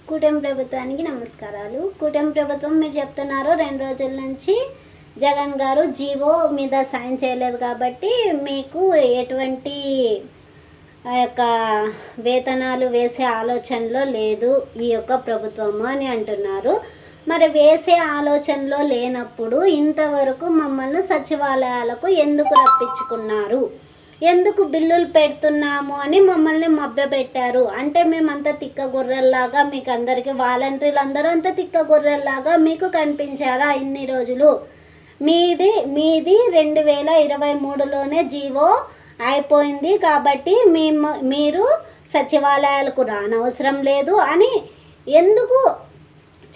కూటమి ప్రభుత్వానికి నమస్కారాలు. కూటమి ప్రభుత్వం మీరు చెప్తున్నారు 2 రోజుల నుంచి జగన్ గారు జీవో మీద సైన్ చేయలేదు కాబట్టి మీకు ఎటువంటి ఆ యొక్క వేతనాలు వేసే ఆలోచనలో లేదు ఈ యొక్క ప్రభుత్వము అని అంటున్నారు. మరి వేసే ఆలోచనలో లేనప్పుడు ఇంతవరకు మమ్మల్ని సచివాలయాలకు ఎందుకు రప్పించుకున్నారు, ఎందుకు బిల్లులు పెడుతున్నాము అని మమ్మల్ని మభ్యపెట్టారు? అంటే మేమంతా తిక్క గొర్రెల్లాగా మీకు అందరికీ వాలంటీర్లు అందరూ అంతా తిక్క గొర్రెల్లాగా మీకు కనిపించారా ఇన్ని రోజులు? మీది 2023లోనే జీవో అయిపోయింది కాబట్టి మీరు సచివాలయాలకు రానవసరం లేదు అని ఎందుకు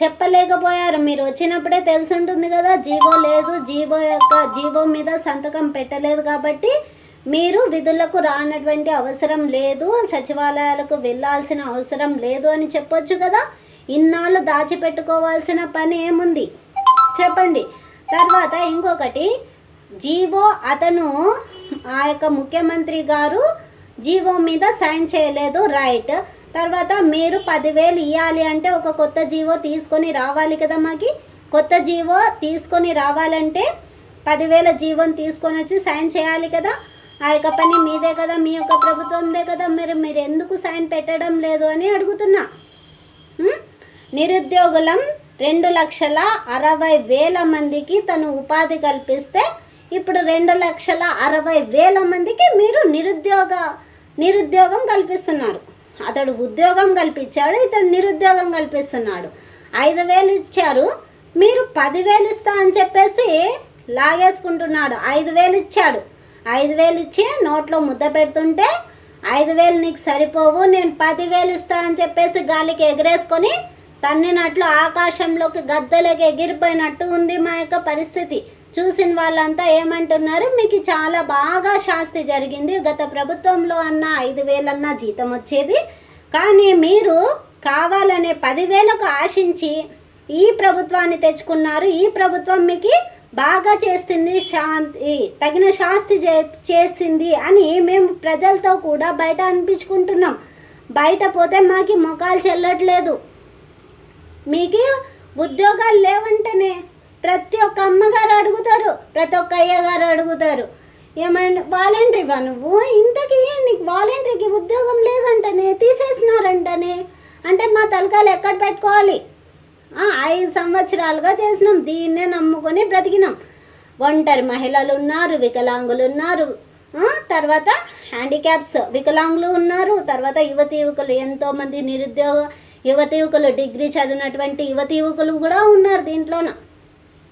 చెప్పలేకపోయారు? మీరు వచ్చినప్పుడే తెలిసి ఉంటుంది కదా, జీవో లేదు, జీవో మీద సంతకం పెట్టలేదు కాబట్టి మీరు విధులకు రానటువంటి అవసరం లేదు, సచివాలయాలకు వెళ్ళాల్సిన అవసరం లేదు అని చెప్పొచ్చు కదా. ఇన్నాళ్ళు దాచిపెట్టుకోవాల్సిన పని ఏముంది చెప్పండి. తర్వాత ఇంకొకటి, జీవో అతను ఆ యొక్క ముఖ్యమంత్రి గారు జీవో మీద సైన్ చేయలేదు, రైట్. తర్వాత మీరు 10,000 ఇవ్వాలి అంటే ఒక కొత్త జీవో తీసుకొని రావాలి కదా. మాకి కొత్త జీవో తీసుకొని రావాలంటే 10,000 జీవోని తీసుకొని వచ్చి సైన్ చేయాలి కదా. ఆ యొక్క పని మీదే కదా, మీ యొక్క ప్రభుత్వందే కదా. మీరు ఎందుకు సైన్ పెట్టడం లేదు అని అడుగుతున్నా. నిరుద్యోగులం 2,60,000 మందికి తను ఉపాధి కల్పిస్తే ఇప్పుడు 2,60,000 మందికి మీరు నిరుద్యోగం కల్పిస్తున్నారు. అతడు ఉద్యోగం కల్పించాడు, ఇతడు నిరుద్యోగం కల్పిస్తున్నాడు. 5,000 ఇచ్చారు, మీరు 10,000 ఇస్తా అని చెప్పేసి లాగేసుకుంటున్నాడు. 5,000 ఇచ్చాడు, 5,000 ఇచ్చి నోట్లో ముద్ద పెడుతుంటే 5,000 నీకు సరిపోవు, నేను 10,000 ఇస్తా అని చెప్పేసి గాలికి ఎగరేసుకొని తన్నినట్లు ఆకాశంలోకి గద్దెలకి ఎగిరిపోయినట్టు ఉంది మా యొక్క పరిస్థితి. చూసిన వాళ్ళంతా ఏమంటున్నారు, మీకు చాలా బాగా శాస్తి జరిగింది, గత ప్రభుత్వంలో అన్న 5,000 అన్న జీతం వచ్చేది, కానీ మీరు కావాలనే 10,000కు ఆశించి ఈ ప్రభుత్వాన్ని తెచ్చుకున్నారు. ఈ ప్రభుత్వం మీకు బాగా చేస్తుంది, తగిన శాస్తి చేసింది అని మేము ప్రజలతో కూడా బయట అనిపించుకుంటున్నాం. బయట పోతే మాకు మొఖాలు చెల్లట్లేదు. మీకు ఉద్యోగాలు లేవంటేనే ప్రతి ఒక్క అమ్మగారు అడుగుతారు, ప్రతి ఒక్క అయ్యగారు అడుగుతారు, ఏమైనా వాలంటీర్గా నువ్వు, ఇంతకీ నీకు వాలంటీర్కి ఉద్యోగం లేదంటనే, తీసేసినారంటనే అంటే మా తలకాయలు ఎక్కడ పెట్టుకోవాలి? 5 సంవత్సరాలుగా చేసినాం, దీన్నే నమ్ముకొని బ్రతికినాం. ఒంటరి మహిళలు ఉన్నారు, వికలాంగులు ఉన్నారు, తర్వాత హ్యాండిక్యాప్స్ వికలాంగులు ఉన్నారు, తర్వాత యువకులు ఎంతోమంది నిరుద్యోగ యువకులు, డిగ్రీ చదివినటువంటి యువకులు కూడా ఉన్నారు దీంట్లోన.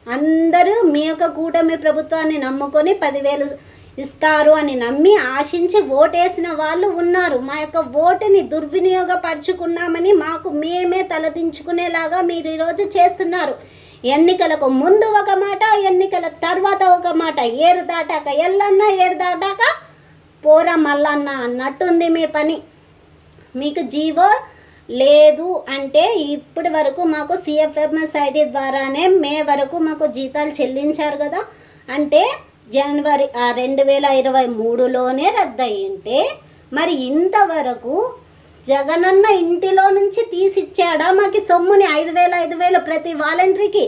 అందరూ మీ యొక్క కూటమి ప్రభుత్వాన్ని నమ్ముకొని 10,000 ఇస్తారు అని నమ్మి ఆశించి ఓటేసిన వాళ్ళు ఉన్నారు. మా యొక్క ఓటుని దుర్వినియోగపరుచుకున్నామని మేమే తలదించుకునేలాగా మీరు ఈరోజు చేస్తున్నారు. ఎన్నికలకు ముందు ఒక మాట, ఎన్నికల తర్వాత ఒక మాట, ఏరు దాటాక ఎల్లన్న, ఏరు దాటాక పోరా మల్లన్న అన్నట్టుంది మీ పని. మీకు జీవో లేదు అంటే ఇప్పటి వరకు మాకు CFMSID ద్వారానే మే వరకు మాకు జీతాలు చెల్లించారు కదా. అంటే జనవరి 2023లోనే రద్దయింటే మరి ఇంతవరకు జగనన్న ఇంటిలో నుంచి తీసిచ్చాడా మాకు సొమ్ముని? 5,000 ప్రతి వాలంటీర్కి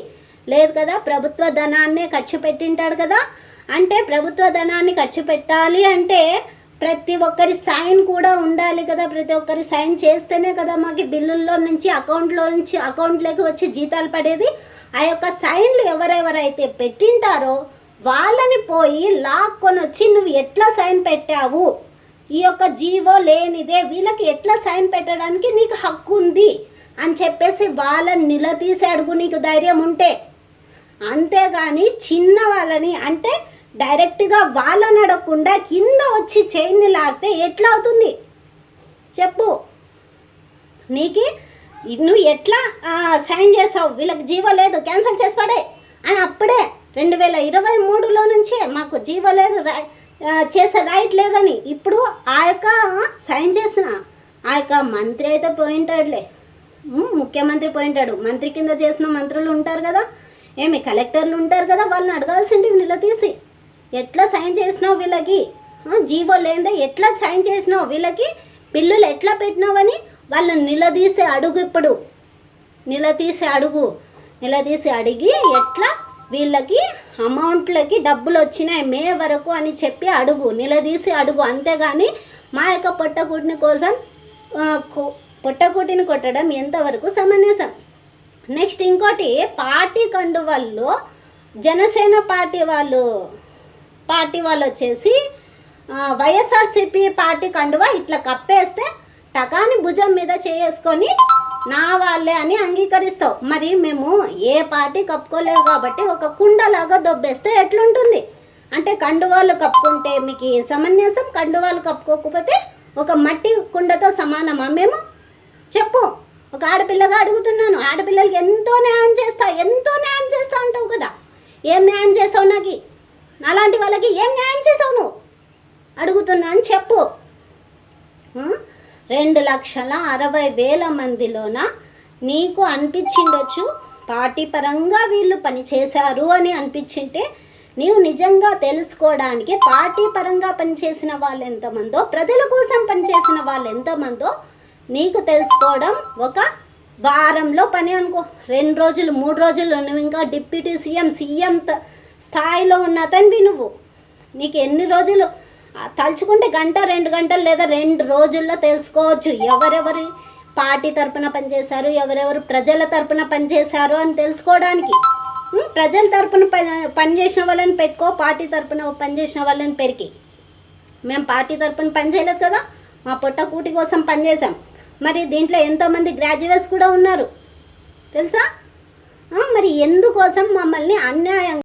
లేదు కదా. ప్రభుత్వ ధనాన్నే ఖర్చు పెట్టింటాడు కదా. అంటే ప్రభుత్వ ధనాన్ని ఖర్చు పెట్టాలి అంటే ప్రతి ఒక్కరి సైన్ కూడా ఉండాలి కదా. ప్రతి ఒక్కరి సైన్ చేస్తేనే కదా మాకు బిల్లుల్లో నుంచి అకౌంట్లోకి వచ్చి జీతాలు పడేది. ఆ యొక్క సైన్లు ఎవరెవరైతే పెట్టింటారో వాళ్ళని పోయి లాక్కొని వచ్చి నువ్వు ఎట్లా సైన్ పెట్టావు, ఈ యొక్క జీవో లేనిదే వీళ్ళకి ఎట్లా సైన్ పెట్టడానికి నీకు హక్కు ఉంది అని చెప్పేసి వాళ్ళని నిలదీసి అడుగు నీకు ధైర్యం ఉంటే. అంతేగాని చిన్న వాళ్ళని అంటే డైరెక్ట్గా వాళ్ళని అడగకుండా కింద వచ్చి చైన్ని లాగితే ఎట్లా అవుతుంది చెప్పు? నువ్వు ఎట్లా సైన్ చేసావు? వీళ్ళకి జీవో లేదు, క్యాన్సిల్ చేసి పడే అని అప్పుడే 2023లో నుంచే మాకు జీవో లేదు, చేసే రైట్ లేదని. ఇప్పుడు ఆ యొక్క సైన్ చేసిన ఆ యొక్క మంత్రి అయితే పోయింటాడులే, ముఖ్యమంత్రి పోయింటాడు, మంత్రి కింద చేసిన మంత్రులు ఉంటారు కదా, కలెక్టర్లు ఉంటారు కదా, వాళ్ళని అడగాల్సింది నిలదీసి ఎట్లా సైన్ చేసినావు వీళ్ళకి, జీవో లేదే ఎట్లా సైన్ చేసినావు, వీళ్ళకి బిల్లులు ఎట్లా పెట్టినావని వాళ్ళని నిలదీసే అడుగు ఇప్పుడు. నిలదీసి అడిగి ఎట్లా వీళ్ళకి అమౌంట్లకి డబ్బులు వచ్చినాయి మే వరకు అని చెప్పి నిలదీసి అడుగు. అంతేగాని మా యొక్క పొట్టకూటిని కోసం పొట్టకూటిని కొట్టడం ఎంతవరకు సమంజసం. నెక్స్ట్ ఇంకోటి, పార్టీ కండువాల్లో జనసేన పార్టీ వాళ్ళు వచ్చేసి వైఎస్ఆర్సీపీ పార్టీ కండువా ఇట్లా కప్పేస్తే టకాని భుజం మీద చేసుకొని నా వాళ్ళే అని అంగీకరిస్తావు. మరి మేము ఏ పార్టీ కప్పుకోలేదు కాబట్టి ఒక కుండలాగా దొబ్బేస్తే ఎట్లుంటుంది? అంటే కండువాలు కప్పుకుంటే మీకు సమంజసం, కండువాలు కప్పుకోకపోతే ఒక మట్టి కుండతో సమానమా మేము? చెప్పు. ఒక ఆడపిల్లగా అడుగుతున్నాను. ఆడపిల్లలకి ఎంతో న్యాయం చేస్తా అంటావు కదా, ఏం న్యాయం చేసావు? నాకు అలాంటి వాళ్ళకి ఏం న్యాయం చేసావు నువ్వు అడుగుతున్నా అని చెప్పు. 2,60,000 మందిలోన నీకు అనిపించిండొచ్చు పార్టీ పరంగా వీళ్ళు పనిచేశారు అని అనిపించింటే, నీవు నిజంగా తెలుసుకోవడానికి పార్టీ పరంగా పనిచేసిన వాళ్ళు ఎంతమందో, ప్రజల కోసం పనిచేసిన వాళ్ళు ఎంతమందో నీకు తెలుసుకోవడం ఒక వారంలో పని అనుకో. 2 రోజులు 3 రోజులు నువ్వు ఇంకా డిప్యూటీ సీఎం స్థాయిలో ఉన్న అతనివి నువ్వు. నీకు ఎన్ని రోజులు తలుచుకుంటే గంట 2 గంటలు లేదా 2 రోజుల్లో తెలుసుకోవచ్చు ఎవరెవరి పార్టీ తరపున పనిచేశారు, ఎవరెవరు ప్రజల తరపున పనిచేశారు అని తెలుసుకోవడానికి. ప్రజల తరపున పనిచేసిన వాళ్ళని పెట్టుకో, పార్టీ తరపున పనిచేసిన వాళ్ళని పెరికి. మేము పార్టీ తరపున పనిచేయలేదు కదా, మా పొట్టకూటి కోసం పనిచేసాం. మరి దీంట్లో ఎంతోమంది గ్రాడ్యుయేట్స్ కూడా ఉన్నారు తెలుసా. మరి ఎందుకోసం మమ్మల్ని అన్యాయంగా